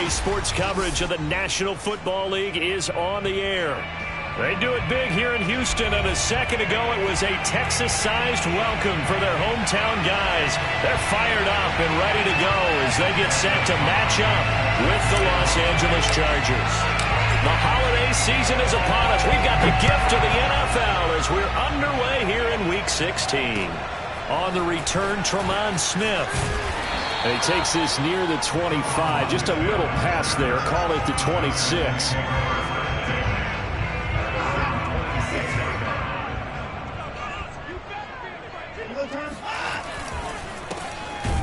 Sports coverage of the National Football League is on the air. They do it big here in Houston, and a second ago it was a Texas-sized welcome for their hometown guys. They're fired up and ready to go as they get set to match up with the Los Angeles Chargers. The holiday season is upon us. We've got the gift of the NFL as we're underway here in Week 16. On the return, Tremont Smith. And he takes this near the 25. Just a little pass there. Call it the 26.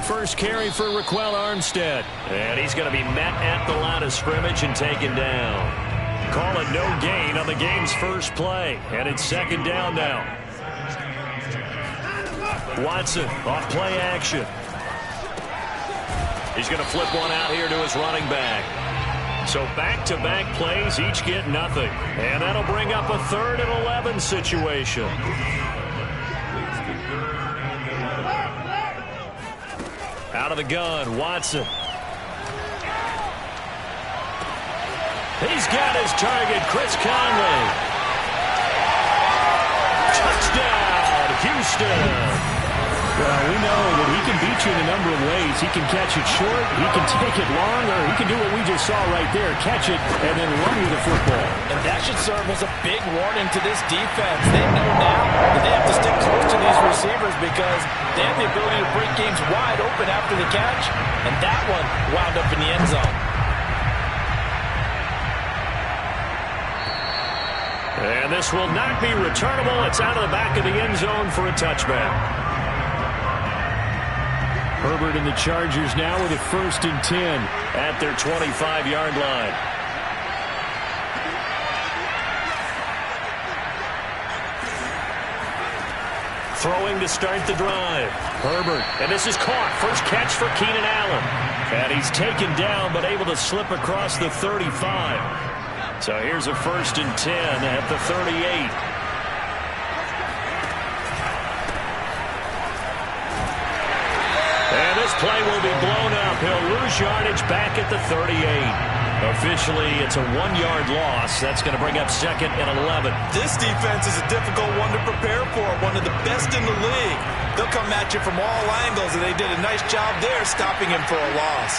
First carry for Raquel Armstead. And he's going to be met at the line of scrimmage and taken down. Call it no gain on the game's first play. And it's second down now. Watson off play action. He's going to flip one out here to his running back. So back-to-back plays, each get nothing. And that'll bring up a 3rd and 11 situation. Out of the gun, Watson. He's got his target, Chris Conley. Touchdown, Houston. Well, we know that he can beat you in a number of ways. He can catch it short, he can take it long, or he can do what we just saw right there, catch it and then run with the football. And that should serve as a big warning to this defense. They know now that they have to stick close to these receivers because they have the ability to break games wide open after the catch, and that one wound up in the end zone. And this will not be returnable. It's out of the back of the end zone for a touchback. Herbert and the Chargers now with a 1st and 10 at their 25-yard line. Throwing to start the drive. Herbert, and this is caught. First catch for Keenan Allen. And he's taken down but able to slip across the 35. So here's a 1st and 10 at the 38. And this play will be blown up. He'll lose yardage back at the 38. Officially, it's a 1-yard loss. That's going to bring up 2nd and 11. This defense is a difficult one to prepare for, one of the best in the league. They'll come at you from all angles, and they did a nice job there stopping him for a loss.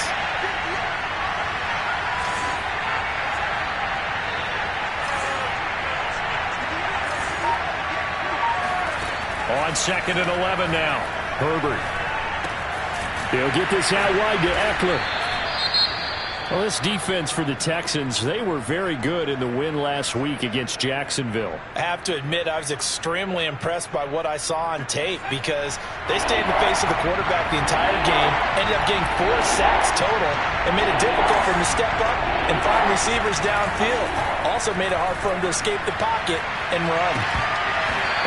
On 2nd and 11 now. Herbert. He'll get this out wide to Eckler. Well, this defense for the Texans, they were very good in the win last week against Jacksonville. I have to admit, I was extremely impressed by what I saw on tape because they stayed in the face of the quarterback the entire game, ended up getting 4 sacks total, and made it difficult for him to step up and find receivers downfield. Also made it hard for him to escape the pocket and run.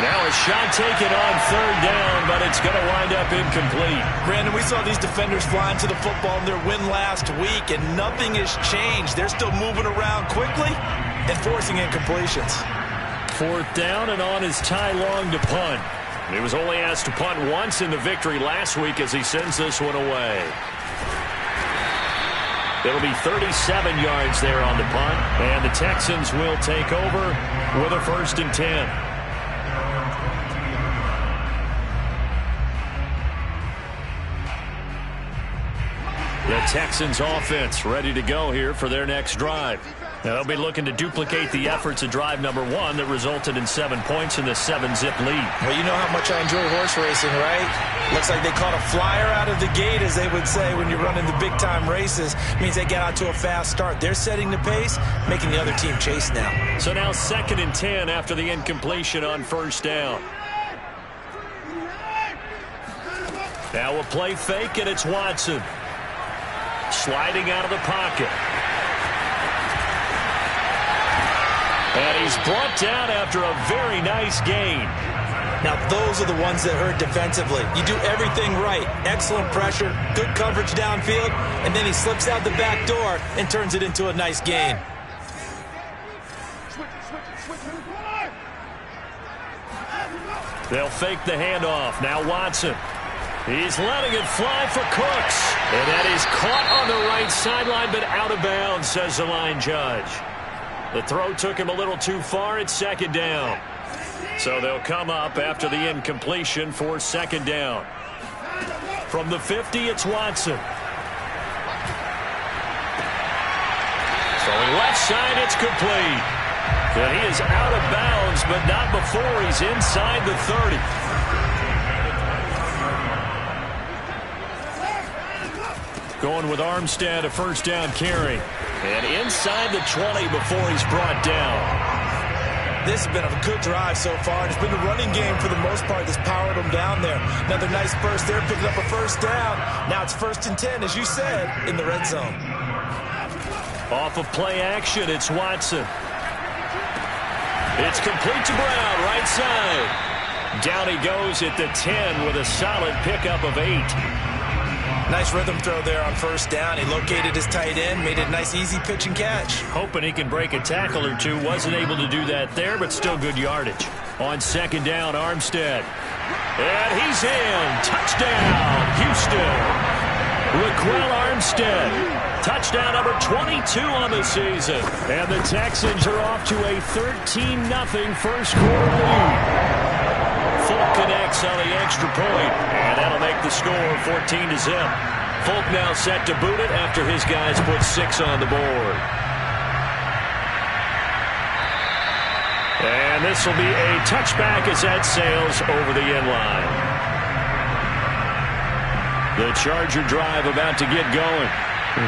Now a shot taken on 3rd down, but it's going to wind up incomplete. Brandon, we saw these defenders flying to the football in their win last week, and nothing has changed. They're still moving around quickly and forcing incompletions. 4th down, and on his Ty Long to punt. He was only asked to punt once in the victory last week as he sends this one away. It'll be 37 yards there on the punt, and the Texans will take over with a 1st and 10. The Texans offense ready to go here for their next drive. Now, they'll be looking to duplicate the efforts of drive number 1 that resulted in 7 points in the 7-zip lead. Well, you know how much I enjoy horse racing, right? Looks like they caught a flyer out of the gate, as they would say when you're running the big-time races. It means they get out to a fast start. They're setting the pace, making the other team chase now. So now 2nd and 10 after the incompletion on 1st down. Now a play fake, and it's Watson. Sliding out of the pocket. And he's brought down after a very nice gain. Now, those are the ones that hurt defensively. You do everything right. Excellent pressure, good coverage downfield, and then he slips out the back door and turns it into a nice gain. They'll fake the handoff. Now Watson. He's letting it fly for Cooks. And that is caught on the right sideline, but out of bounds, says the line judge. The throw took him a little too far. It's second down. So they'll come up after the incompletion for second down. From the 50, it's Watson. Throwing left side, it's complete. And he is out of bounds, but not before he's inside the 30. Going with Armstead, a first down carry. And inside the 20 before he's brought down. This has been a good drive so far. It's been a running game for the most part that's powered them down there. Another nice burst there, picking up a first down. Now it's 1st and 10, as you said, in the red zone. Off of play action, it's Watson. It's complete to Brown, right side. Down he goes at the 10 with a solid pickup of 8. Nice rhythm throw there on first down. He located his tight end, made it a nice easy pitch and catch. Hoping he can break a tackle or two. Wasn't able to do that there, but still good yardage. On second down, Armstead. And he's in. Touchdown, Houston. Raquel Armstead. Touchdown number 22 on the season. And the Texans are off to a 13-0 first quarter lead. Folk connects on the extra point, and that'll make the score 14-0. Folk now set to boot it after his guys put 6 on the board. And this will be a touchback as that sails over the end line. The Charger drive about to get going.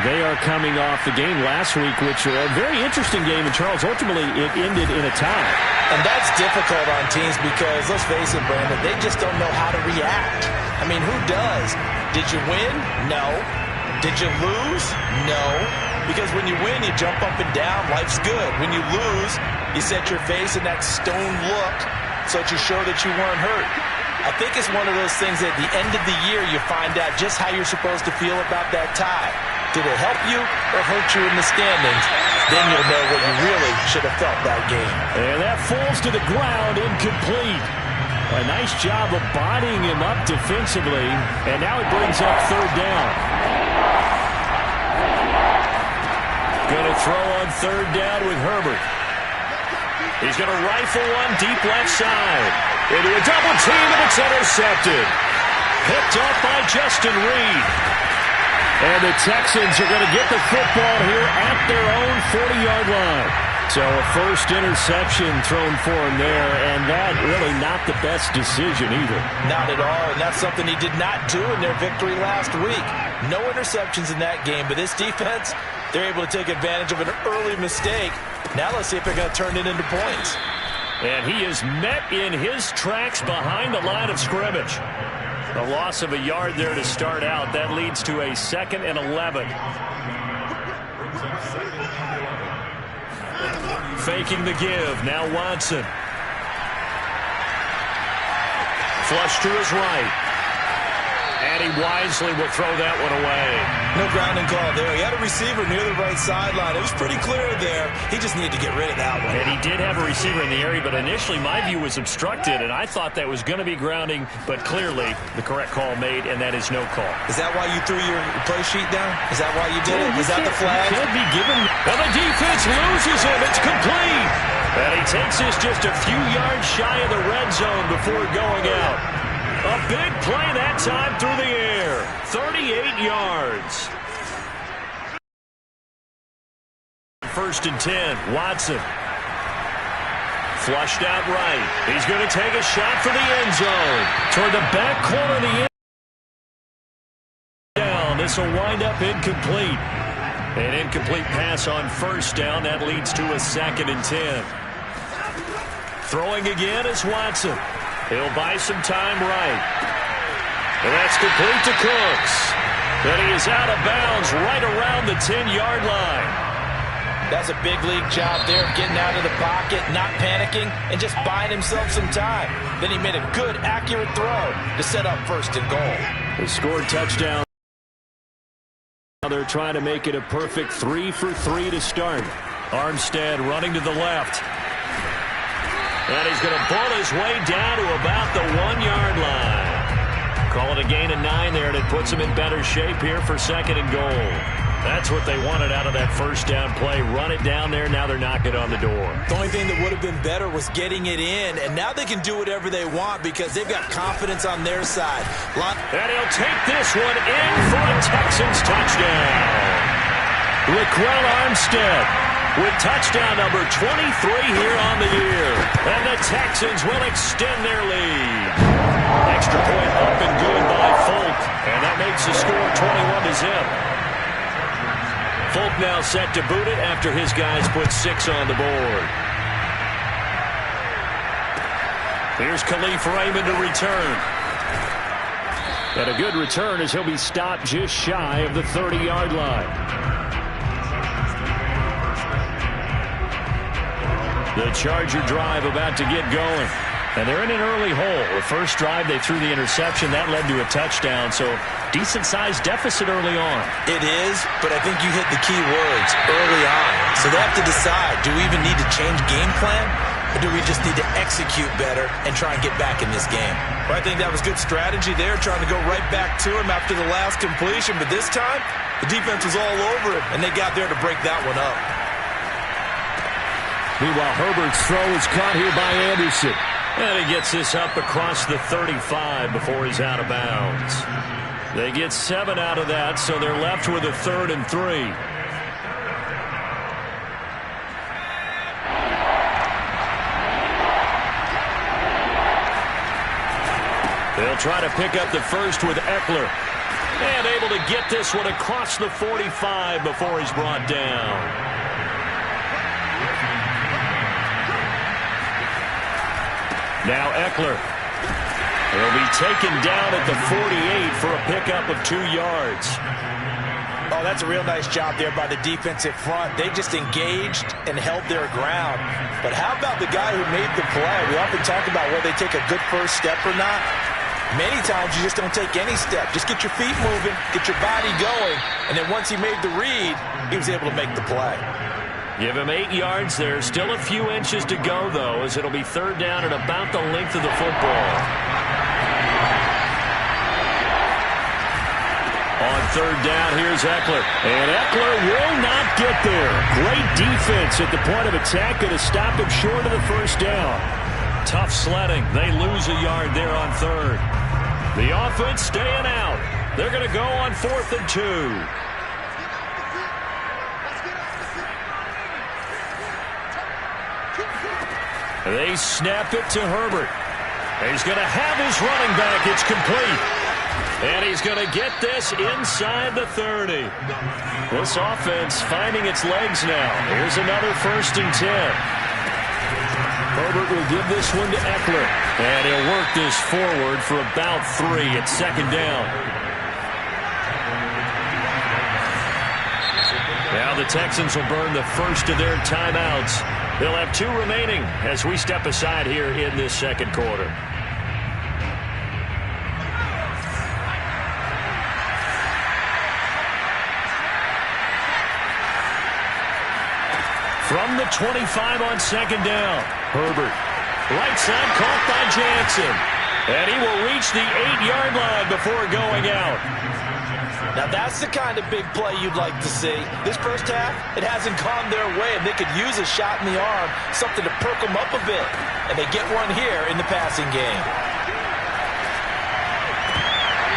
They are coming off the game last week, which was a very interesting game, and Charles, ultimately it ended in a tie. And that's difficult on teams because, let's face it, Brandon, they just don't know how to react. I mean, who does? Did you win? No. Did you lose? No. Because when you win, you jump up and down. Life's good. When you lose, you set your face in that stone look so that you show that you weren't hurt. I think it's one of those things that at the end of the year you find out just how you're supposed to feel about that tie. Did it help you or hurt you in the standings? Then you'll know what you really should have felt that game. And that falls to the ground, incomplete. A nice job of bodying him up defensively, and now it brings up third down. Going to throw on third down with Herbert. He's going to rifle one deep left side. Into a double team, and it's intercepted. Picked off by Justin Reed. And the Texans are going to get the football here at their own 40-yard line. So a first interception thrown for him there, and that really not the best decision either. Not at all, and that's something he did not do in their victory last week. No interceptions in that game, but this defense, they're able to take advantage of an early mistake. Now let's see if they're going to turn it into points. And he is met in his tracks behind the line of scrimmage. A loss of a yard there to start out. That leads to a 2nd and 11. Faking the give. Now Watson. Flush to his right. And he wisely will throw that one away. No grounding call there. He had a receiver near the right sideline. It was pretty clear there. He just needed to get rid of that one. And he did have a receiver in the area, but initially my view was obstructed, and I thought that was going to be grounding, but clearly the correct call made, and that is no call. Is that why you threw your play sheet down? Is that why you did it? Is that the flag? Can't be given. And the defense loses him. It's complete. And he takes this just a few yards shy of the red zone before going out. A big play that time through the air. 38 yards. 1st and 10. Watson. Flushed out right. He's going to take a shot for the end zone. Toward the back corner of the end down. This will wind up incomplete. An incomplete pass on first down. That leads to a 2nd and 10. Throwing again is Watson. He'll buy some time right. And that's complete to Cooks. But he is out of bounds right around the 10-yard line. That's a big league job there, getting out of the pocket, not panicking, and just buying himself some time. Then he made a good, accurate throw to set up 1st and goal. They scored touchdown. Now they're trying to make it a perfect 3 for 3 to start. Armstead running to the left. And he's going to pull his way down to about the 1-yard line. Call it a gain of 9 there, and it puts them in better shape here for 2nd and goal. That's what they wanted out of that first down play. Run it down there. Now they're knocking on the door. The only thing that would have been better was getting it in, and now they can do whatever they want because they've got confidence on their side. And he'll take this one in for a Texans touchdown. Laquell Armstead with touchdown number 23 here on the year. And the Texans will extend their lead. Extra point up and good by Folk. And that makes the score 21-0. Folk now set to boot it after his guys put 6 on the board. Here's Khalif Raymond to return. And a good return as he'll be stopped just shy of the 30-yard line. The Charger drive about to get going. And they're in an early hole. The first drive, they threw the interception. That led to a touchdown. So decent-sized deficit early on. It is, but I think you hit the key words early on. So they have to decide, do we even need to change game plan? Or do we just need to execute better and try and get back in this game? Well, I think that was good strategy there, trying to go right back to him after the last completion. But this time, the defense was all over him, and they got there to break that one up. Meanwhile, Herbert's throw is caught here by Anderson. And he gets this up across the 35 before he's out of bounds. They get 7 out of that, so they're left with a 3rd and 3. They'll try to pick up the first with Eckler. And able to get this one across the 45 before he's brought down. Now Eckler. He'll be taken down at the 48 for a pickup of 2 yards. Oh, that's a real nice job there by the defensive front. They just engaged and held their ground. But how about the guy who made the play? We often talk about whether they take a good first step or not. Many times you just don't take any step. Just get your feet moving, get your body going, and then once he made the read, he was able to make the play. Give him 8 yards there. Still a few inches to go, though, as it'll be 3rd down and about the length of the football. On 3rd down, here's Eckler. And Eckler will not get there. Great defense at the point of attack. Going to stop him short of the first down. Tough sledding. They lose a yard there on 3rd. The offense staying out. They're going to go on 4th and 2. They snap it to Herbert. He's going to have his running back. It's complete. And he's going to get this inside the 30. This offense finding its legs now. Here's another 1st and 10. Herbert will give this one to Eckler. And he'll work this forward for about 3 at 2nd down. Now the Texans will burn the first of their timeouts. They'll have 2 remaining as we step aside here in this 2nd quarter. From the 25 on 2nd down, Herbert. Right side caught by Jansen. And he will reach the 8-yard line before going out. Now that's the kind of big play you'd like to see. This first half, it hasn't gone their way, and they could use a shot in the arm, something to perk them up a bit. And they get one here in the passing game.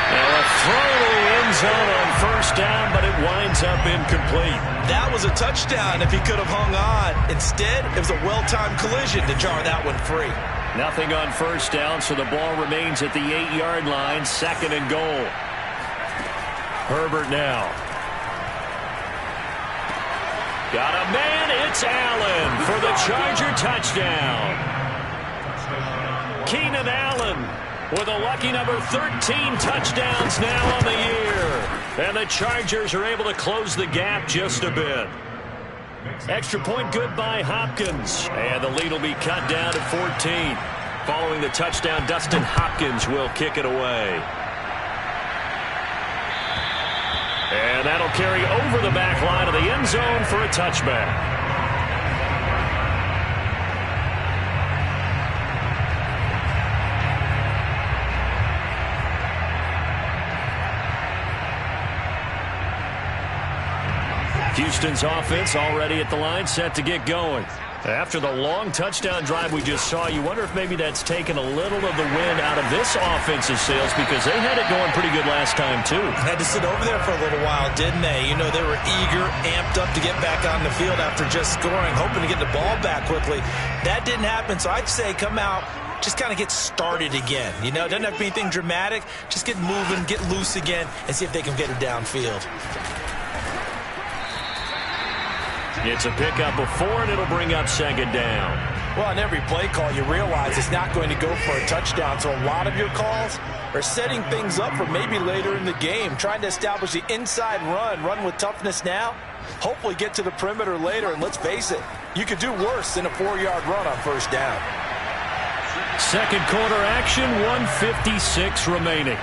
Now a throw to the end zone on 1st down, but it winds up incomplete. That was a touchdown if he could have hung on. Instead, it was a well-timed collision to jar that one free. Nothing on 1st down, so the ball remains at the 8-yard line, 2nd and goal. Herbert now. Got a man, it's Allen for the Charger touchdown. Keenan Allen with a lucky number 13 touchdowns now on the year. And the Chargers are able to close the gap just a bit. Extra point good by Hopkins. And the lead will be cut down to 14. Following the touchdown, Dustin Hopkins will kick it away. And that'll carry over the back line of the end zone for a touchback. Houston's offense already at the line, set to get going. After the long touchdown drive we just saw, you wonder if maybe that's taken a little of the wind out of this offensive sails, because they had it going pretty good last time, too. Had to sit over there for a little while, didn't they? You know, they were eager, amped up to get back on the field after just scoring, hoping to get the ball back quickly. That didn't happen, so I'd say come out, just kind of get started again. You know, it doesn't have to be anything dramatic. Just get moving, get loose again, and see if they can get it downfield. It's a pickup of 4, and it'll bring up second down. Well, on every play call, you realize it's not going to go for a touchdown, so a lot of your calls are setting things up for maybe later in the game, trying to establish the inside run with toughness now, hopefully get to the perimeter later, and let's face it, you could do worse than a 4-yard run on first down. Second quarter action, 1:56 remaining.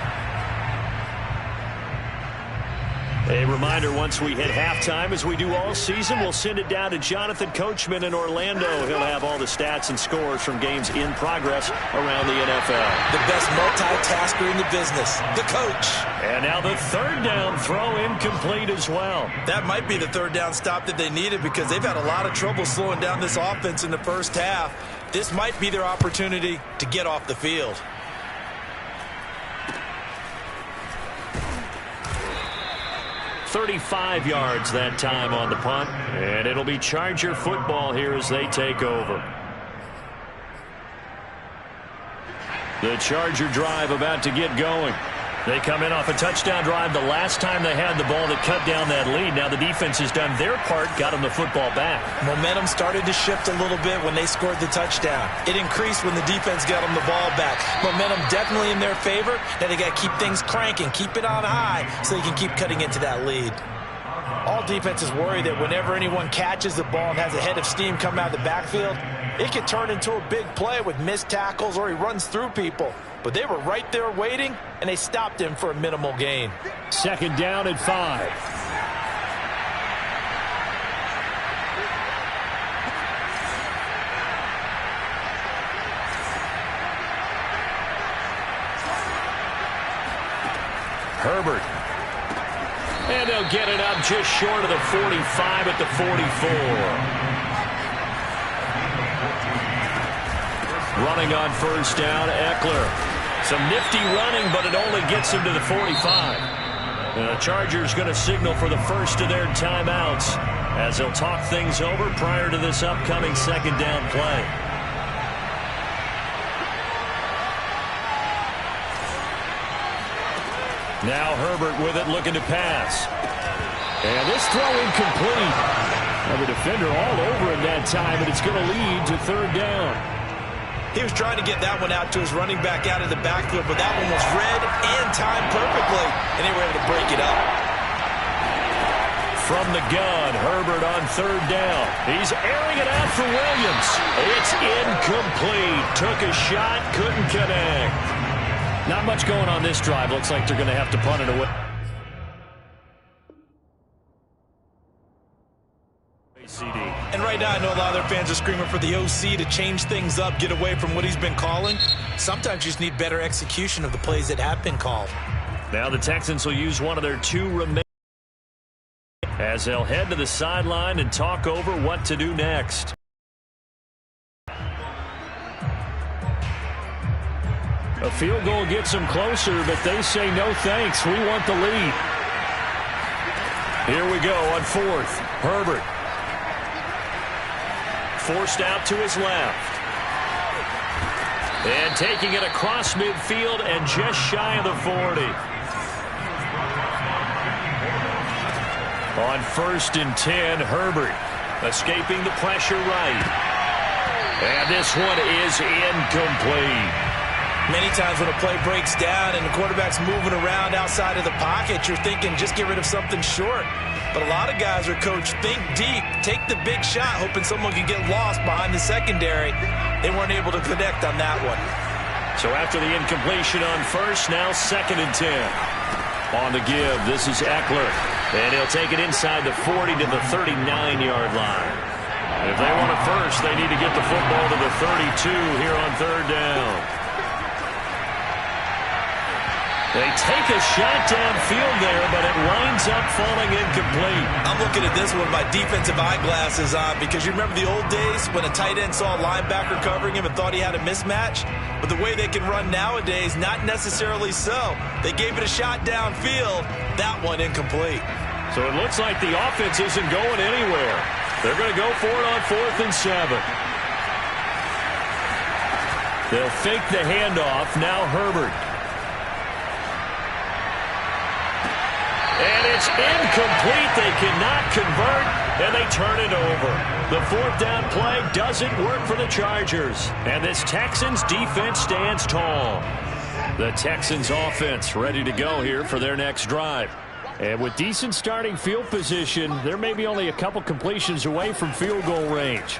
A reminder, once we hit halftime, as we do all season, we'll send it down to Jonathan Coachman in Orlando. He'll have all the stats and scores from games in progress around the NFL. The best multitasker in the business, the coach. And now the third down throw incomplete as well. That might be the third down stop that they needed, because they've had a lot of trouble slowing down this offense in the first half. This might be their opportunity to get off the field. .35 yards that time on the punt, and it'll be Charger football here as they take over. The Charger drive about to get going. They come in off a touchdown drive the last time they had the ball that cut down that lead. Now the defense has done their part, got them the football back. Momentum started to shift a little bit when they scored the touchdown. It increased when the defense got them the ball back. Momentum definitely in their favor. Now they got to keep things cranking, keep it on high so they can keep cutting into that lead. All defenses worry that whenever anyone catches the ball and has a head of steam come out of the backfield, it can turn into a big play with missed tackles or he runs through people. But they were right there waiting, and they stopped him for a minimal gain. Second down and 5. Herbert. And they'll get it up just short of the 45 at the 44. Running on first down, Eckler. Some nifty running, but it only gets him to the 45. The Chargers going to signal for the first of their timeouts as they'll talk things over prior to this upcoming second down play. Now Herbert with it, looking to pass. And this throw incomplete. Now the defender all over him that time, and it's going to lead to third down. He was trying to get that one out to his running back out of the backfield, but that one was read and timed perfectly, and they were able to break it up. From the gun, Herbert on third down. He's airing it out for Williams. It's incomplete. Took a shot, couldn't connect. Not much going on this drive. Looks like they're going to have to punt it away. And right now, I know a lot of their fans are screaming for the OC to change things up, get away from what he's been calling. Sometimes you just need better execution of the plays that have been called. Now the Texans will use one of their 2 remaining as they'll head to the sideline and talk over what to do next. A field goal gets them closer, but they say no thanks. We want the lead. Here we go on fourth. Herbert. Forced out to his left. And taking it across midfield and just shy of the 40. On first and 10, Herbert escaping the pressure right. And this one is incomplete. Many times when a play breaks down and the quarterback's moving around outside of the pocket, you're thinking just get rid of something short. But a lot of guys are coached, think deep, take the big shot, hoping someone can get lost behind the secondary. They weren't able to connect on that one. So after the incompletion on first, now second and 10. On the give, this is Eckler. And he'll take it inside the 40 to the 39-yard line. If they want a first, they need to get the football to the 32 here on third down. They take a shot downfield there, but it winds up falling incomplete. I'm looking at this with my defensive eyeglasses on because you remember the old days when a tight end saw a linebacker covering him and thought he had a mismatch? But the way they can run nowadays, not necessarily so. They gave it a shot downfield. That one incomplete. So it looks like the offense isn't going anywhere. They're going to go for it on 4th and 7. They'll fake the handoff. Now Herbert. And it's incomplete. They cannot convert, and they turn it over. The 4th down play doesn't work for the Chargers. And this Texans defense stands tall. The Texans offense ready to go here for their next drive. And with decent starting field position, they're maybe only a couple completions away from field goal range.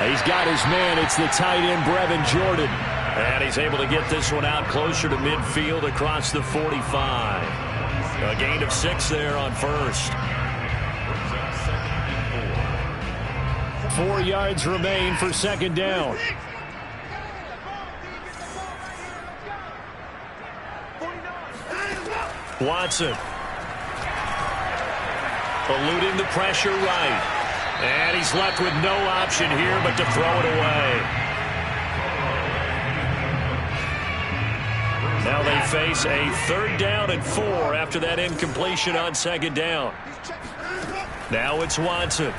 He's got his man. It's the tight end, Brevin Jordan. And he's able to get this one out closer to midfield across the 45. A gain of 6 there on 1st. 4 yards remain for 2nd down. Watson. Eluding the pressure right. And he's left with no option here but to throw it away. Now they face a 3rd down and 4 after that incompletion on 2nd down. Now it's Watson.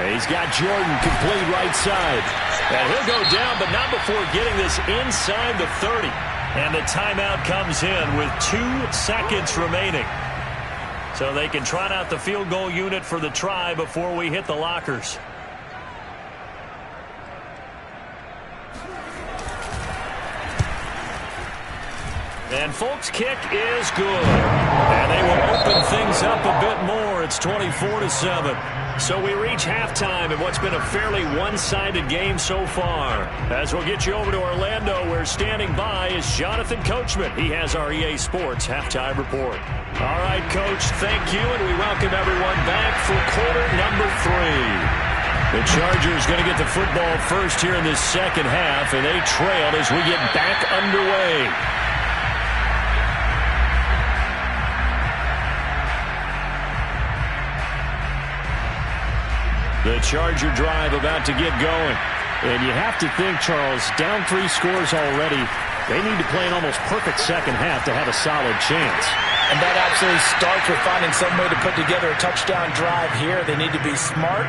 He's got Jordan complete right side. And he'll go down, but not before getting this inside the 30. And the timeout comes in with 2 seconds remaining. So they can trot out the field goal unit for the try before we hit the lockers. And Folk's kick is good. And they will open things up a bit more. It's 24-7. So we reach halftime in what's been a fairly one-sided game so far. As we'll get you over to Orlando, where standing by is Jonathan Coachman. He has our EA Sports halftime report. All right, Coach, thank you, and we welcome everyone back for quarter number 3. The Chargers going to get the football first here in this second half, and they trail as we get back underway. The Charger drive about to get going. And you have to think, Charles, down 3 scores already. They need to play an almost perfect second half to have a solid chance. And that absolutely starts with finding some way to put together a touchdown drive here. They need to be smart,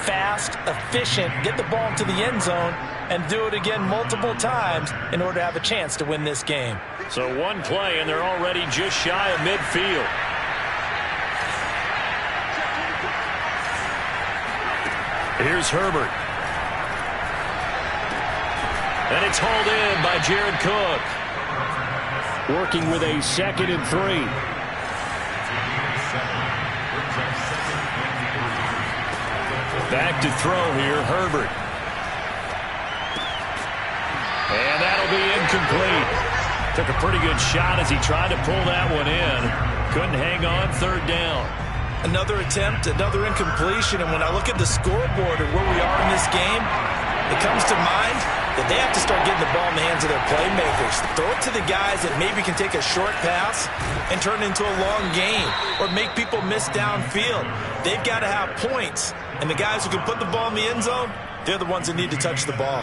fast, efficient, get the ball into the end zone, and do it again multiple times in order to have a chance to win this game. So one play, and they're already just shy of midfield. Here's Herbert. And it's hauled in by Jared Cook. Working with a 2nd and 3. Back to throw here, Herbert. And that'll be incomplete. Took a pretty good shot as he tried to pull that one in. Couldn't hang on, 3rd down. Another attempt, another incompletion, and when I look at the scoreboard and where we are in this game, it comes to mind that they have to start getting the ball in the hands of their playmakers. Throw it to the guys that maybe can take a short pass and turn it into a long gain or make people miss downfield. They've got to have points, and the guys who can put the ball in the end zone, they're the ones that need to touch the ball.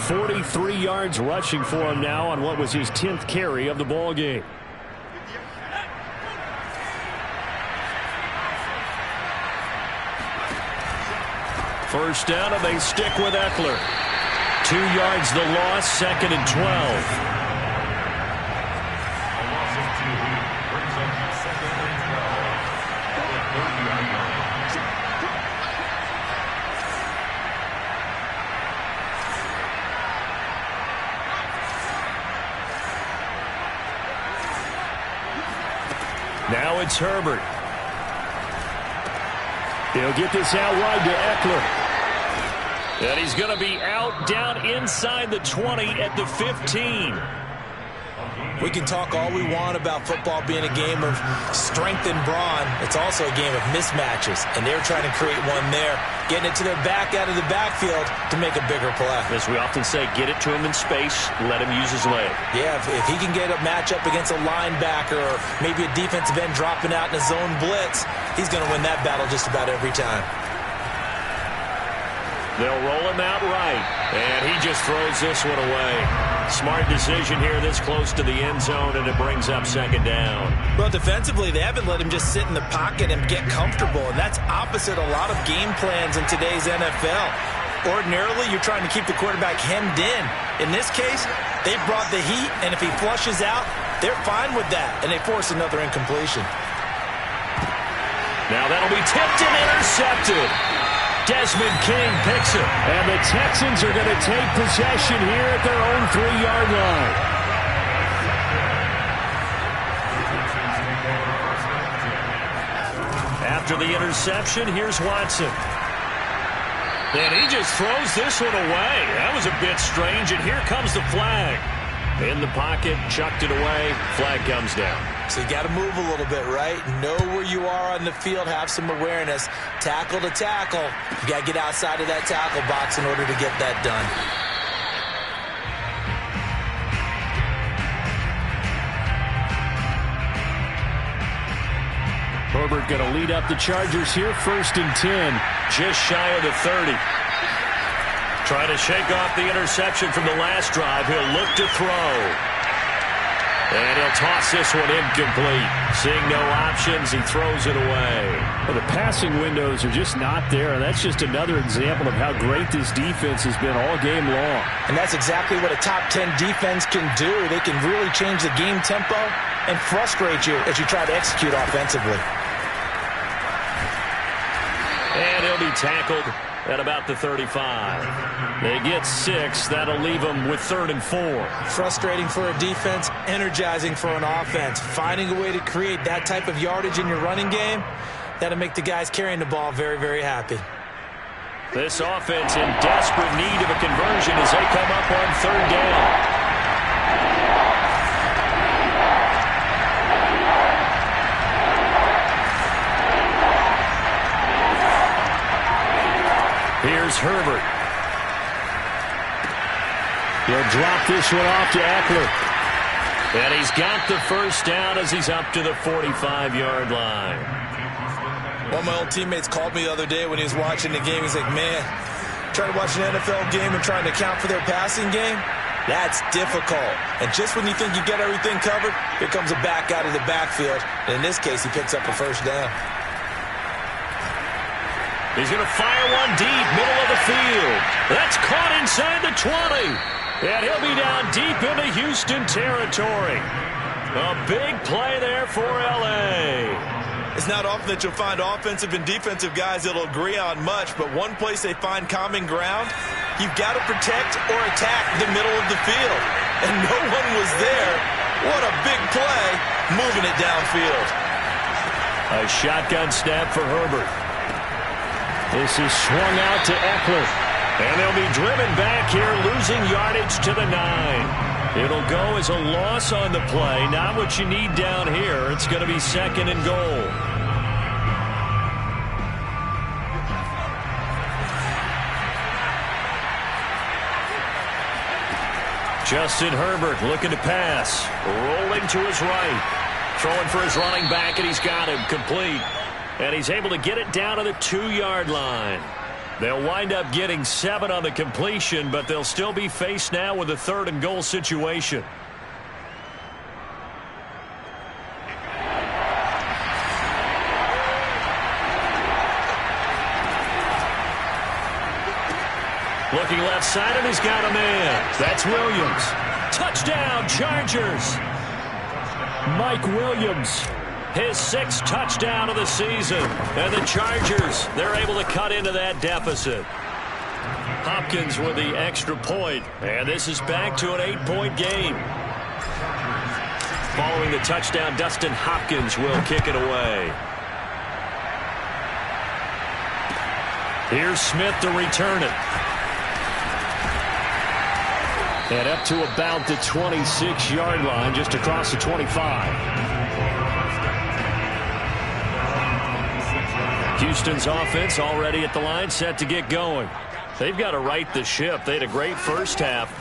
43 yards rushing for him now on what was his 10th carry of the ball game. First down, and they stick with Eckler. 2 yards the loss, 2nd and 12. Now it's Herbert. He'll get this out wide to Eckler. And he's going to be out down inside the 20 at the 15. We can talk all we want about football being a game of strength and brawn. It's also a game of mismatches, and they're trying to create one there, getting it to their back out of the backfield to make a bigger play. As we often say, get it to him in space, let him use his leg. Yeah, if he can get a matchup against a linebacker or maybe a defensive end dropping out in a zone blitz, he's going to win that battle just about every time. They'll roll him out right, and he just throws this one away. Smart decision here this close to the end zone, and it brings up second down. Well, defensively, they haven't let him just sit in the pocket and get comfortable, and that's opposite a lot of game plans in today's NFL. Ordinarily, you're trying to keep the quarterback hemmed in. In this case, they brought the heat, and if he flushes out, they're fine with that, and they force another incompletion. Now that'll be tipped and intercepted. Desmond King picks it. And the Texans are going to take possession here at their own 3-yard line. After the interception, here's Watson. And he just throws this one away. That was a bit strange, and here comes the flag. In the pocket, chucked it away, flag comes down. So you got to move a little bit, right? Know where you are on the field, have some awareness. Tackle to tackle. You got to get outside of that tackle box in order to get that done. Herbert going to lead up the Chargers here, 1st and 10. Just shy of the 30. Trying to shake off the interception from the last drive. He'll look to throw. And he'll toss this one incomplete. Seeing no options, he throws it away. Well, the passing windows are just not there, and that's just another example of how great this defense has been all game long. And that's exactly what a top 10 defense can do. They can really change the game tempo and frustrate you as you try to execute offensively. And he'll be tackled at about the 35. They get 6. That'll leave them with 3rd and 4. Frustrating for a defense, energizing for an offense. Finding a way to create that type of yardage in your running game, that'll make the guys carrying the ball very, very happy. This offense in desperate need of a conversion as they come up on 3rd down. Here's Herbert. He'll drop this one off to Eckler. And he's got the first down as he's up to the 45-yard line. One of my old teammates called me the other day when he was watching the game. He's like, man, trying to watch an NFL game and trying to account for their passing game, that's difficult. And just when you think you get everything covered, here comes a back out of the backfield. And in this case, he picks up a first down. He's going to fire one deep, middle of the field. That's caught inside the 20. And he'll be down deep into Houston territory. A big play there for L.A. It's not often that you'll find offensive and defensive guys that'll agree on much, but one place they find common ground, you've got to protect or attack the middle of the field. And no one was there. What a big play, moving it downfield. A shotgun snap for Herbert. This is swung out to Eckler. And they'll be driven back here, losing yardage to the 9. It'll go as a loss on the play. Not what you need down here. It's going to be 2nd and goal. Justin Herbert looking to pass. Rolling to his right. Throwing for his running back, and he's got him complete. And he's able to get it down to the 2-yard line. They'll wind up getting 7 on the completion, but they'll still be faced now with a 3rd and goal situation. Looking left side, and he's got a man. That's Williams. Touchdown, Chargers. Mike Williams. His 6th touchdown of the season. And the Chargers, they're able to cut into that deficit. Hopkins with the extra point. And this is back to an 8-point game. Following the touchdown, Dustin Hopkins will kick it away. Here's Smith to return it. And up to about the 26-yard line, just across the 25. Houston's offense already at the line, set to get going. They've got to right the ship. They had a great first half,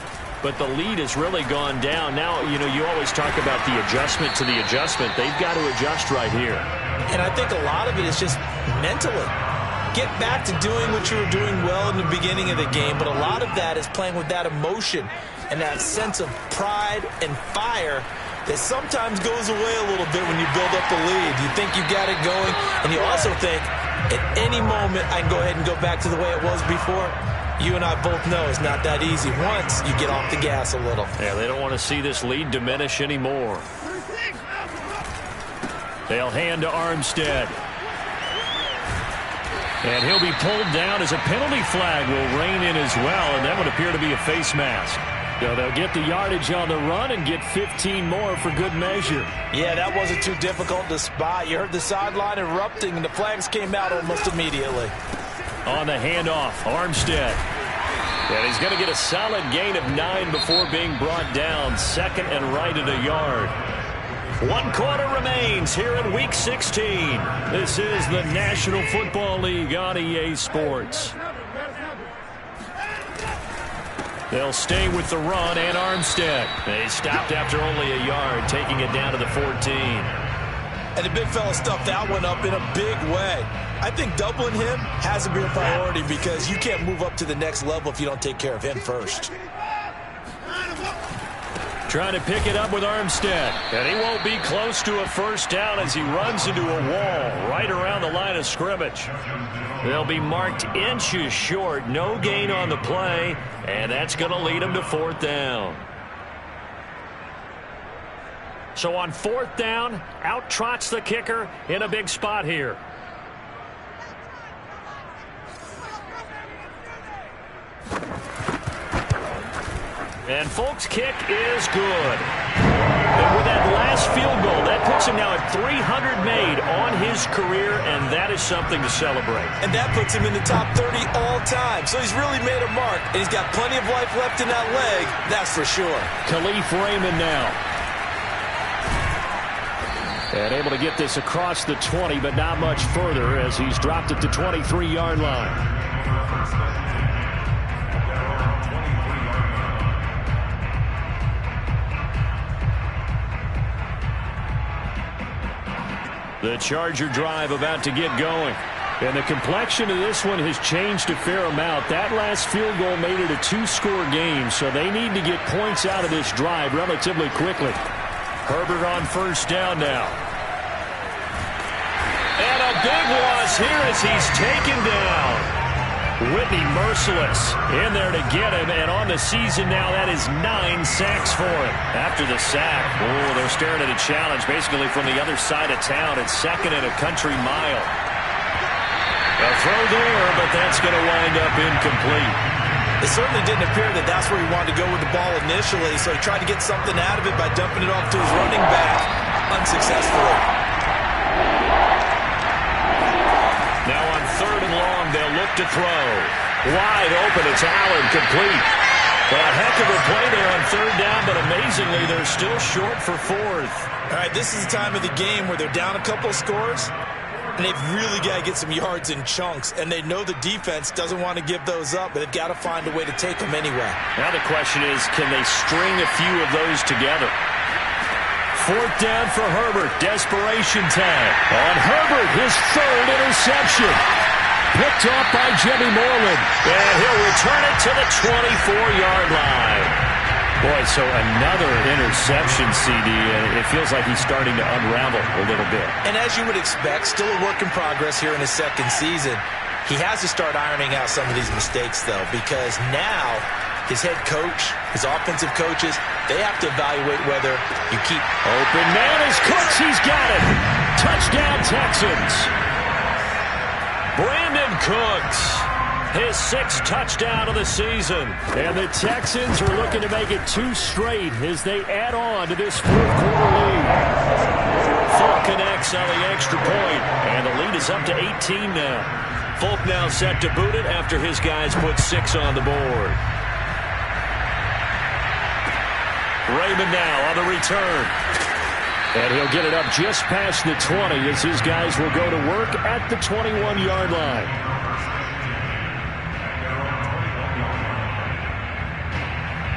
but the lead has really gone down. Now, you always talk about the adjustment to the adjustment. They've got to adjust right here. And I think a lot of it is just mentally. Get back to doing what you were doing well in the beginning of the game, but a lot of that is playing with that emotion and that sense of pride and fire that sometimes goes away a little bit when you build up the lead. You think you got it going, and you also think, at any moment, I can go ahead and go back to the way it was before. You and I both know it's not that easy once you get off the gas a little. Yeah, they don't want to see this lead diminish anymore. They'll hand to Armstead. And he'll be pulled down as a penalty flag will rein in as well, and that would appear to be a face mask. So they'll get the yardage on the run and get 15 more for good measure. Yeah, that wasn't too difficult to spot. You heard the sideline erupting, and the flags came out almost immediately. On the handoff, Armstead. And he's going to get a solid gain of 9 before being brought down. Second and right at a yard. 1 quarter remains here in Week 16. This is the National Football League on EA Sports. They'll stay with the run and Armstead. They stopped after only a yard, taking it down to the 14. And the big fella stuffed that one up in a big way. I think doubling him has to be a priority because you can't move up to the next level if you don't take care of him first. Trying to pick it up with Armstead. And he won't be close to a first down as he runs into a wall right around the line of scrimmage. They'll be marked inches short. No gain on the play. And that's going to lead him to 4th down. So on 4th down, out trots the kicker in a big spot here. And Folk's kick is good. And with that last field goal, that puts him now at 300 made on his career, and that is something to celebrate. And that puts him in the top 30 all time. So he's really made a mark, and he's got plenty of life left in that leg, that's for sure. Khalif Raymond now. And able to get this across the 20, but not much further as he's dropped it to 23-yard line. The Charger drive about to get going. And the complexion of this one has changed a fair amount. That last field goal made it a 2-score game, so they need to get points out of this drive relatively quickly. Herbert on first down now. And a big loss here as he's taken down. Whitney merciless in there to get him, and on the season now that is 9 sacks for him. After the sack, they're staring at a challenge basically from the other side of town. It's 2nd and a country mile. A throw there, but that's going to wind up incomplete. It certainly didn't appear that that's where he wanted to go with the ball initially, so he tried to get something out of it by dumping it off to his running back unsuccessfully. Now on 3rd and long, they'll look to throw. Wide open, it's Allen, complete. Well, a heck of a play there on 3rd down, but amazingly, they're still short for 4th. All right, this is the time of the game where they're down a couple of scores, and they've really got to get some yards in chunks, and they know the defense doesn't want to give those up, but they've got to find a way to take them anyway. Now the question is, can they string a few of those together? 4th down for Herbert. Desperation time. On Herbert, his 3rd interception. Picked off by Jimmy Moreland. And he'll return it to the 24-yard line. Boy, so another interception, CD, and it feels like he's starting to unravel a little bit. And as you would expect, still a work in progress here in his 2nd season. He has to start ironing out some of these mistakes, though, because now his head coach, his offensive coaches, they have to evaluate whether you keep... Open man is Cooks. He's got it. Touchdown, Texans. Brandon Cooks, his 6th touchdown of the season. And the Texans are looking to make it 2 straight as they add on to this 4th quarter lead. Folk connects on the extra point, and the lead is up to 18 now. Folk now set to boot it after his guys put 6 on the board. Raymond now on the return. And he'll get it up just past the 20 as his guys will go to work at the 21-yard line.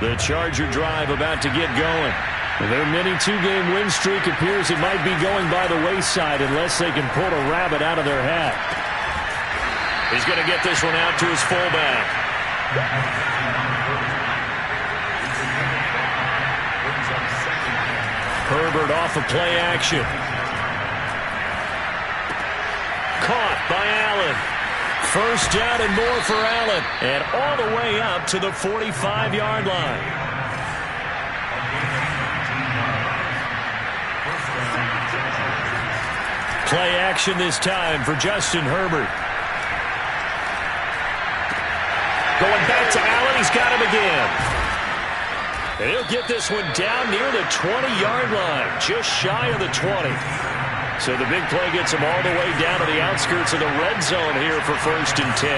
The Charger drive about to get going. Their mini two-game win streak appears it might be going by the wayside unless they can pull a rabbit out of their hat. He's going to get this one out to his fullback. Herbert off of play action. Caught by Allen. First down and more for Allen. And all the way up to the 45-yard line. Play action this time for Justin Herbert. Going back to Allen. He's got him again. And he'll get this one down near the 20-yard line, just shy of the 20. So the big play gets him all the way down to the outskirts of the red zone here for 1st and 10.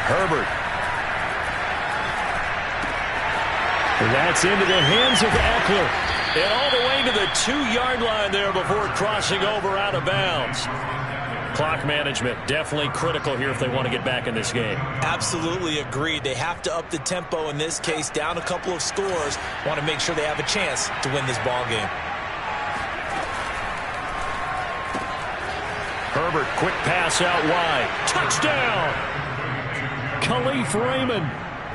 Herbert. And that's into the hands of Eckler. And all the way to the 2-yard line there before crossing over out of bounds. Clock management definitely critical here if they want to get back in this game. Absolutely agreed. They have to up the tempo in this case, down a couple of scores. Want to make sure they have a chance to win this ball game. Herbert, quick pass out wide. Touchdown! Khalif Raymond.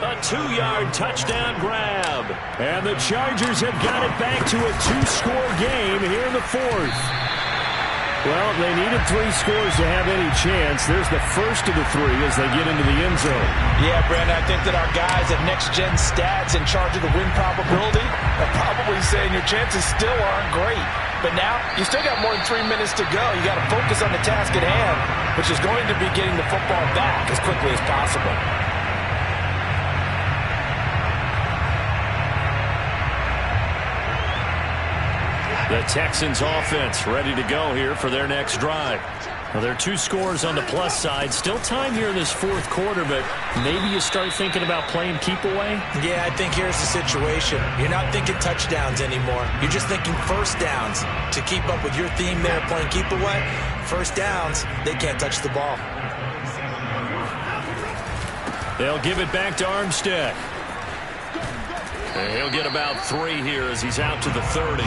A 2-yard touchdown grab. And the Chargers have got it back to a 2-score game here in the 4th. Well, they needed 3 scores to have any chance. There's the first of the 3 as they get into the end zone. Yeah, Brandon, I think that our guys at Next Gen Stats in charge of the win probability are probably saying your chances still aren't great. But now, you still got more than 3 minutes to go. You got to focus on the task at hand, which is going to be getting the football back as quickly as possible. The Texans offense ready to go here for their next drive. Well, there are 2 scores on the plus side. Still time here in this 4th quarter, but maybe you start thinking about playing keep away? Yeah, I think here's the situation. You're not thinking touchdowns anymore. You're just thinking first downs. To keep up with your theme there, playing keep away, first downs, they can't touch the ball. They'll give it back to Armstead. And he'll get about 3 here as he's out to the 30.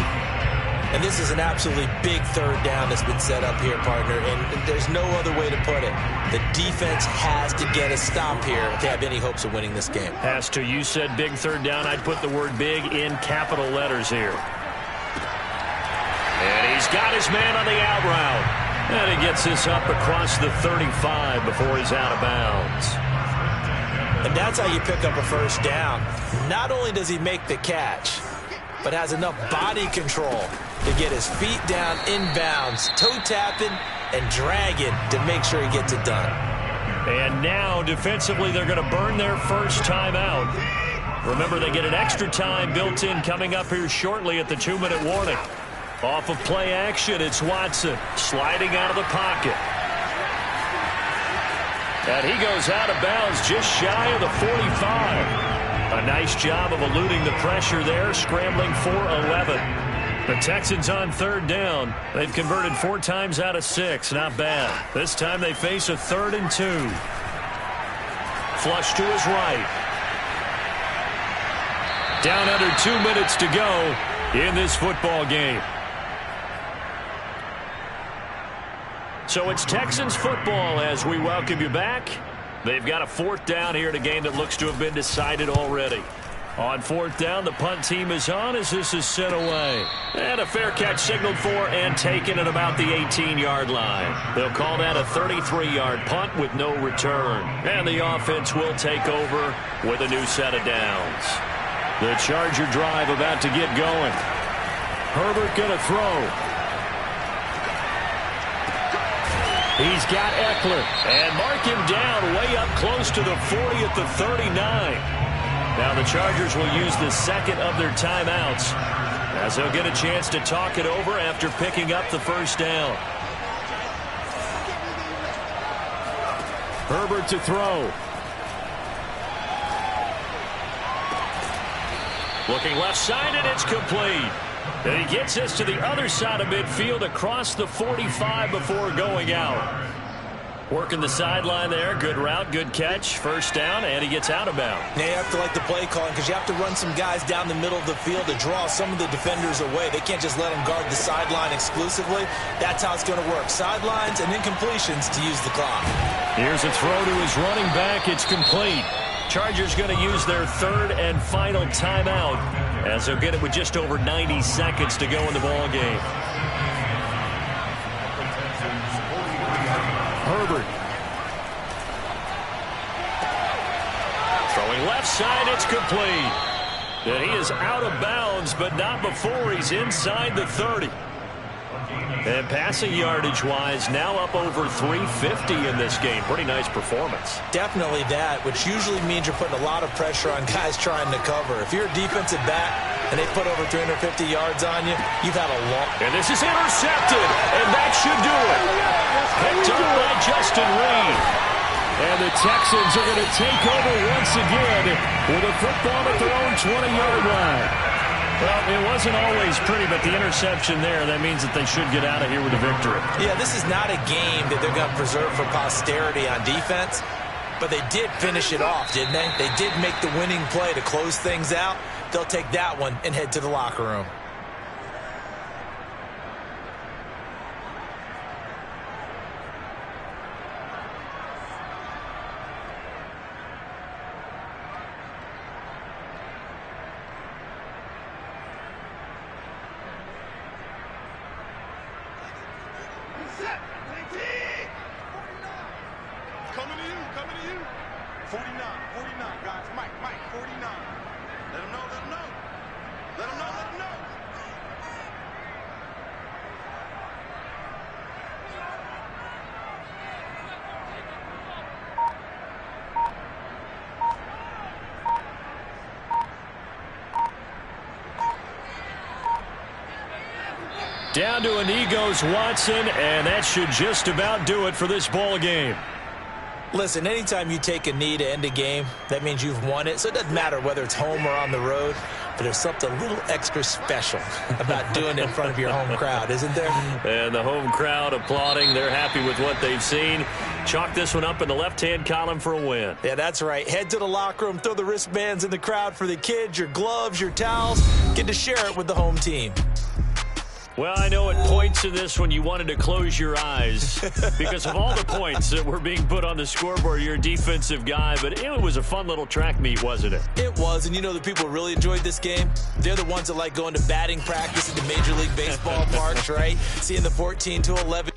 And this is an absolutely big 3rd down that's been set up here, partner, and there's no other way to put it. The defense has to get a stop here if they have any hopes of winning this game. Has to. You said big 3rd down. I'd put the word big in capital letters here. And he's got his man on the out route. And he gets this up across the 35 before he's out of bounds. And that's how you pick up a first down. Not only does he make the catch, but has enough body control to get his feet down inbounds, toe tapping and dragging to make sure he gets it done. And now defensively they're going to burn their first timeout. Remember, they get an extra time built in coming up here shortly at the 2-minute warning. Off of play action, it's Watson sliding out of the pocket. And he goes out of bounds just shy of the 45. A nice job of eluding the pressure there, scrambling for 11. The Texans on 3rd down. They've converted 4 times out of 6. Not bad. This time they face a 3rd and 2. Flush to his right. Down under 2 minutes to go in this football game. So it's Texans football as we welcome you back. They've got a 4th down here in a game that looks to have been decided already. On 4th down, the punt team is on as this is sent away. And a fair catch signaled for and taken at about the 18-yard line. They'll call that a 33-yard punt with no return. And the offense will take over with a new set of downs. The Charger drive about to get going. Herbert going to throw. He's got Eckler, and mark him down way up close to the 40 at the 39. Now the Chargers will use the 2nd of their timeouts as they'll get a chance to talk it over after picking up the first down. Herbert to throw. Looking left side, and it's complete. And he gets this to the other side of midfield across the 45 before going out. Working the sideline there. Good route, good catch. First down, and he gets out of bounds. Now you have to like the play calling because you have to run some guys down the middle of the field to draw some of the defenders away. They can't just let them guard the sideline exclusively. That's how it's going to work. Sidelines and then completions to use the clock. Here's a throw to his running back. It's complete. Chargers going to use their third and final timeout as they'll get it with just over 90 seconds to go in the ball game. Herbert. Throwing left side, it's complete. And he is out of bounds, but not before he's inside the 30. And passing yardage-wise, now up over 350 in this game. Pretty nice performance. Definitely that, which usually means you're putting a lot of pressure on guys trying to cover. If you're a defensive back and they put over 350 yards on you, you've had a long... And this is intercepted, and that should do it. Picked up by Justin Reed. And the Texans are going to take over once again with a football at their own 20-yard line. Well, it wasn't always pretty, but the interception there, that means that they should get out of here with a victory. Yeah, this is not a game that they're going to preserve for posterity on defense, but they did finish it off, didn't they? They did make the winning play to close things out. They'll take that one and head to the locker room. Coming to you. 49, guys. Mike, 49. Let him know. Let him know. Down to a knee goes Watson, and that should just about do it for this ball game. Listen, anytime you take a knee to end a game, that means you've won it. So it doesn't matter whether it's home or on the road, but there's something a little extra special about doing it in front of your home crowd, isn't there? And the home crowd applauding. They're happy with what they've seen. Chalk this one up in the left-hand column for a win. Yeah, that's right. Head to the locker room, throw the wristbands in the crowd for the kids, your gloves, your towels. Get to share it with the home team. Well, I know at points in this one you wanted to close your eyes because of all the points that were being put on the scoreboard. You're a defensive guy, but it was a fun little track meet, wasn't it? It was, and you know the people who really enjoyed this game? They're the ones that like going to batting practice at the Major League Baseball parks, right? Seeing the 14 to 11.